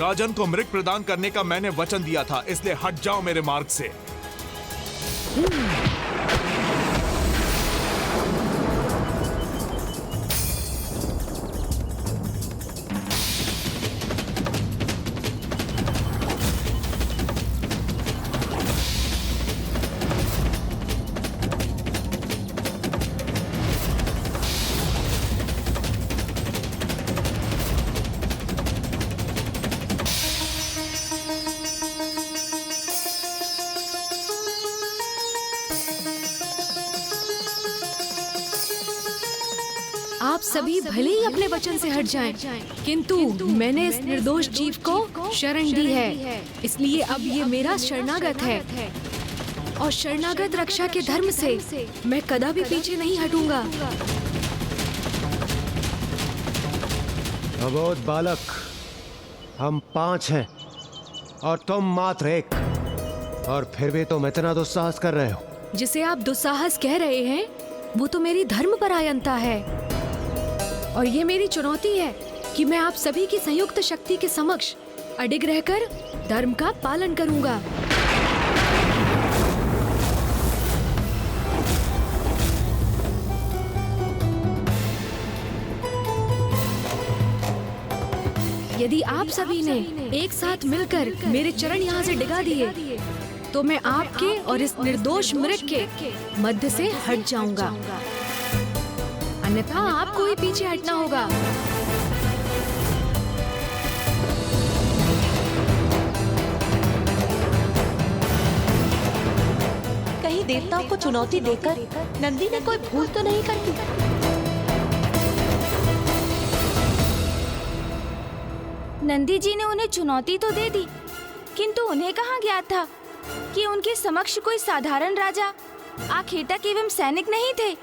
राजन को मृग प्रदान करने का मैंने वचन दिया था, इसलिए हट जाओ मेरे मार्ग से। आप सभी भले ही अपने वचन से हट जाएं, किंतु मैंने इस निर्दोष जीव को शरण दी है, इसलिए अब ये मेरा शरणागत है और शरणागत रक्षा के धर्म से मैं कदापि पीछे नहीं हटूंगा। अबोध बालक, हम 5 हैं और तुम मात्र 1, और फिर भी तुम इतना दुस्साहस कर रहे हो। जिसे आप दुस्साहस कह रहे हैं वो तो मेरी धर्मपरायणता है, और ये मेरी चुनौती है कि मैं आप सभी की संयुक्त शक्ति के समक्ष अडिग रहकर धर्म का पालन करूंगा। यदि आप सभी ने एक साथ मिलकर मेरे चरण यहाँ से डिगा दिए तो मैं आपके और इस निर्दोष मृग के मध्य से हट जाऊंगा, अन्यथा आपको ही पीछे हटना होगा। कहीं देवताओं को चुनौती देकर नंदी ने कोई भूल तो नहीं कर दी? नंदी जी ने उन्हें चुनौती तो दे दी, किंतु उन्हें कहाँ ज्ञात था कि उनके समक्ष कोई साधारण राजा, आखेटक एवं सैनिक नहीं थे,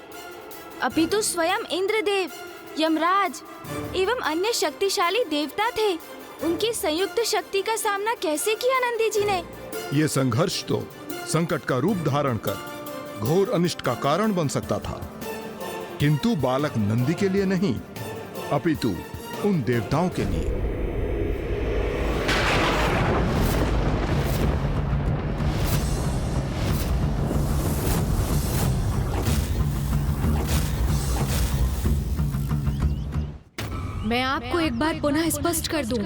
अपितु स्वयं इंद्रदेव, यमराज एवं अन्य शक्तिशाली देवता थे। उनकी संयुक्त शक्ति का सामना कैसे किया नंदी जी ने? ये संघर्ष तो संकट का रूप धारण कर घोर अनिष्ट का कारण बन सकता था, किंतु बालक नंदी के लिए नहीं, अपितु उन देवताओं के लिए। मैं आपको एक बार पुनः स्पष्ट कर दूं,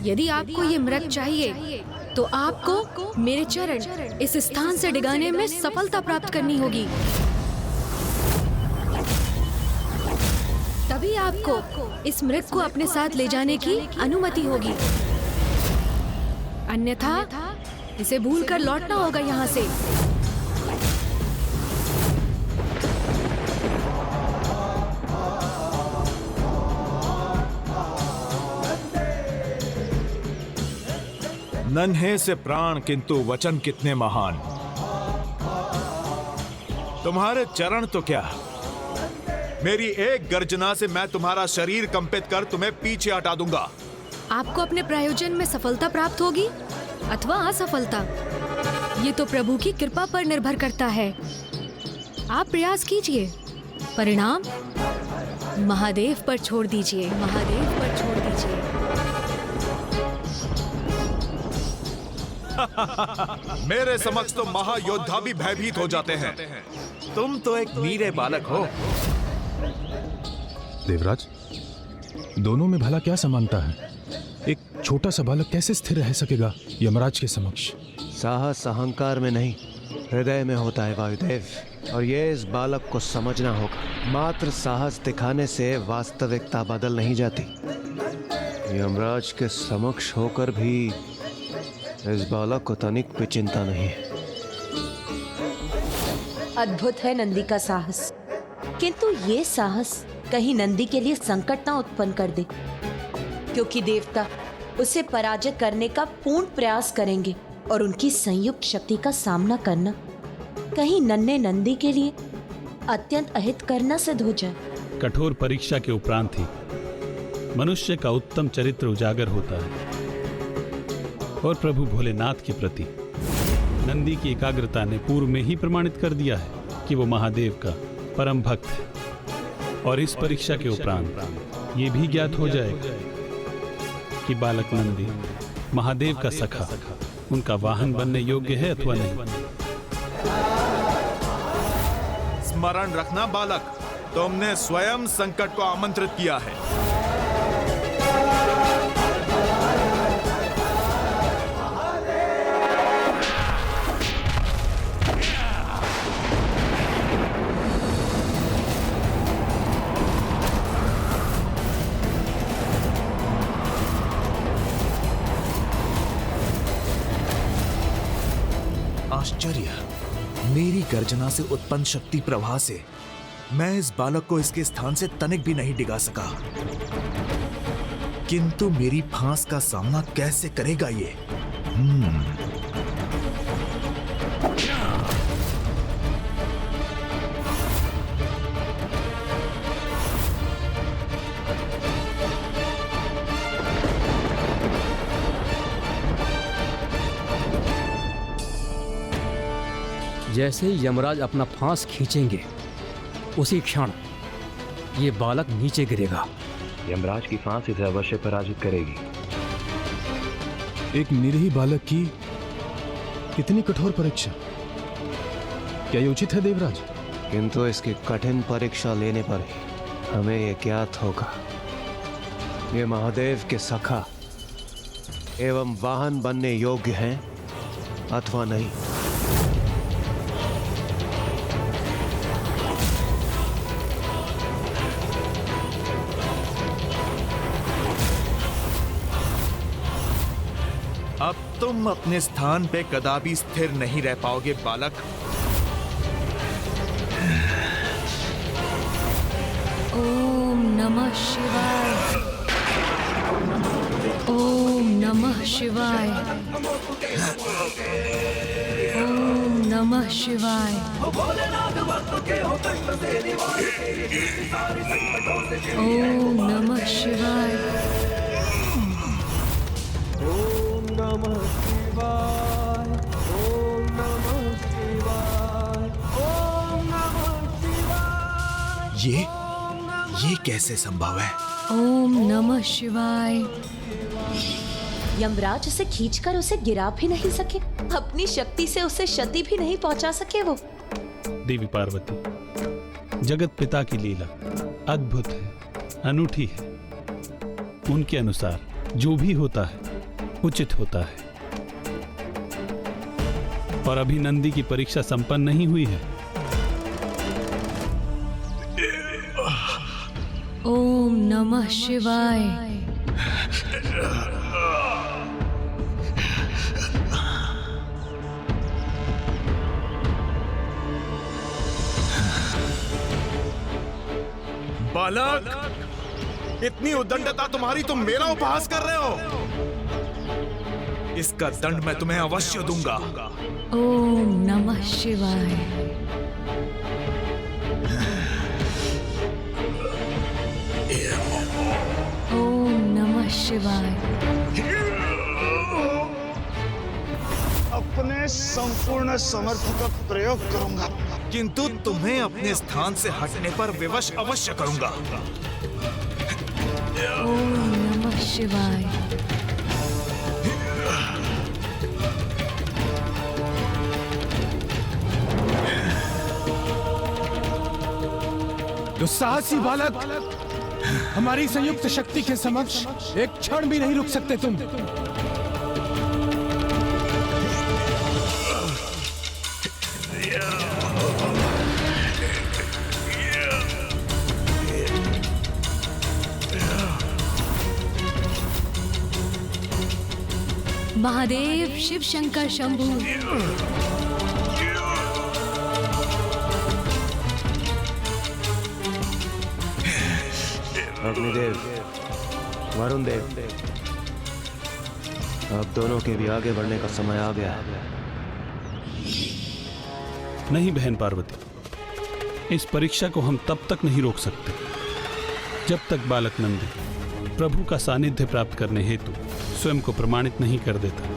यदि आपको ये मृग चाहिए तो आपको मेरे चरण इस स्थान से डिगाने में सफलता प्राप्त करनी होगी, तभी आपको इस मृग को अपने साथ ले जाने की अनुमति होगी, अन्यथा इसे भूलकर लौटना होगा यहाँ से। नन्हे से प्राण किंतु वचन कितने महान। तुम्हारे चरण तो क्या, मेरी एक गर्जना से मैं तुम्हारा शरीर कंपित कर तुम्हें पीछे हटा दूंगा। आपको अपने प्रयोजन में सफलता प्राप्त होगी अथवा असफलता, ये तो प्रभु की कृपा पर निर्भर करता है। आप प्रयास कीजिए, परिणाम महादेव पर छोड़ दीजिए, महादेव पर छोड़ दीजिए। मेरे समक्ष तो महायोद्धा भी भयभीत हो जाते हैं, तुम तो एक नीरे बालक हो। देवराज, दोनों में भला क्या समानता है? एक छोटा सा बालक कैसे स्थिर रह सकेगा यमराज के समक्ष? साहस अहंकार में नहीं, हृदय में होता है वायुदेव, और ये इस बालक को समझना होगा। मात्र साहस दिखाने से वास्तविकता बदल नहीं जाती। यमराज के समक्ष होकर भी इस बालक को तनिक भी चिंता नहीं है। अद्भुत है नंदी का साहस, किंतु ये साहस कहीं नंदी के लिए संकट ना उत्पन्न कर दे, क्योंकि देवता उसे पराजित करने का पूर्ण प्रयास करेंगे और उनकी संयुक्त शक्ति का सामना करना कहीं नन्हे नंदी के लिए अत्यंत अहित करना सिद्ध हो जाए। कठोर परीक्षा के उपरांत ही मनुष्य का उत्तम चरित्र उजागर होता है, और प्रभु भोलेनाथ के प्रति नंदी की एकाग्रता ने पूर्व में ही प्रमाणित कर दिया है कि वो महादेव का परम भक्त है। और इस परीक्षा के उपरांत ये भी ज्ञात हो जाएगा कि बालक नंदी महादेव का सखा उनका वाहन बनने योग्य है अथवा नहीं। स्मरण रखना बालक, तुमने स्वयं संकट को आमंत्रित किया है। आश्चर्य, मेरी गर्जना से उत्पन्न शक्ति प्रवाह से मैं इस बालक को इसके स्थान से तनिक भी नहीं डिगा सका, किंतु मेरी फांस का सामना कैसे करेगा ये? जैसे ही यमराज अपना फांस खींचेंगे उसी क्षण ये बालक नीचे गिरेगा। यमराज की फांस इसे अवश्य पराजित करेगी। एक निरीह बालक की इतनी कठोर परीक्षा, क्या ये उचित है देवराज? किंतु इसकी कठिन परीक्षा लेने पर ही हमें ये ज्ञात होगा ये महादेव के सखा एवं वाहन बनने योग्य हैं अथवा नहीं। अब तुम अपने स्थान पे कदापि स्थिर नहीं रह पाओगे बालक। ओम नमः शिवाय। ओम नमः शिवाय। ओम नमः शिवाय। ओम नमः शिवाय। ये कैसे संभव है? ओम नमः शिवाय। यमराज उसे खींचकर उसे गिरा भी नहीं सके, अपनी शक्ति से उसे क्षति भी नहीं पहुंचा सके। वो देवी पार्वती, जगत पिता की लीला अद्भुत है, अनूठी है। उनके अनुसार जो भी होता है उचित होता है। और अभी नंदी की परीक्षा संपन्न नहीं हुई है। ओम नमः शिवाय। बालक, इतनी उद्दंडता तुम्हारी, तुम मेरा उपहास कर रहे हो। इसका दंड मैं तुम्हें अवश्य दूंगा। ओम नमः शिवाय। ओम नमः शिवाय। अपने संपूर्ण समर्थ का प्रयोग करूंगा, किंतु तुम्हें अपने स्थान से हटने पर विवश अवश्य करूंगा। ओम नमः शिवाय। दुस्साहसी बालक, हमारी संयुक्त शक्ति के समक्ष एक क्षण भी नहीं रुक सकते तुम। महादेव, शिव शंकर शंभु। अग्निदेव, वरुण देव, अब दोनों के भी आगे बढ़ने का समय आ गया है। नहीं बहन पार्वती, इस परीक्षा को हम तब तक नहीं रोक सकते जब तक बालक नंदी प्रभु का सानिध्य प्राप्त करने हेतु स्वयं को प्रमाणित नहीं कर देता।